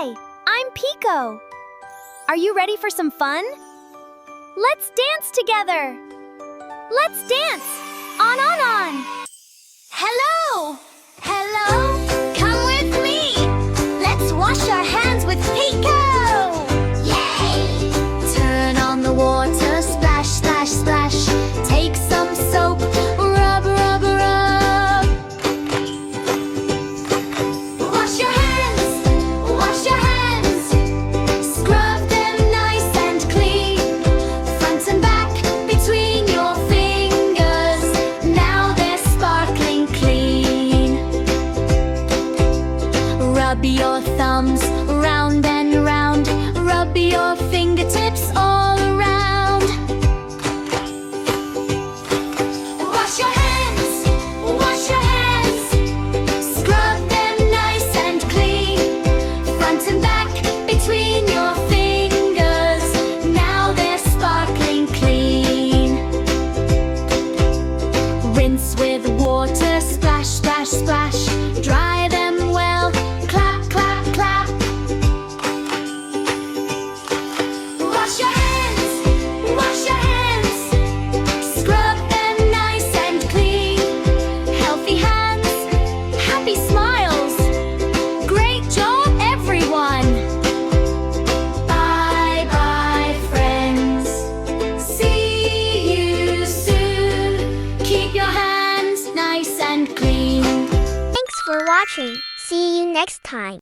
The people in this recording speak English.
Hi, I'm Piko. Are you ready for some fun? Let's dance together. Let's dance. On. Hello. Hello. Come with me. Let's wash our hands with Piko. Yay! Turn on the water, splash, splash, splash. Take some soap, rub, rub, rub. Wash your hands, wash your hands. Scrub them nice and clean. Front and back, between your fingers. Now they're sparkling clean. Rub your thumbs round and round. Rub your fingertips all around. Wash your hands, wash your hands. Scrub them nice and clean. Front and back, between your fingers. Now they're sparkling clean. Rinse with water, splash, splash, splash. Dry them well, clap, clap, clap. Wash your hands, wash your hands. Scrub them nice and clean. Healthy hands, happy smiles. Great job, everyone. Bye bye, friends. See you soon. Keep your hands nice and clean. Thanks for watching. See you next time.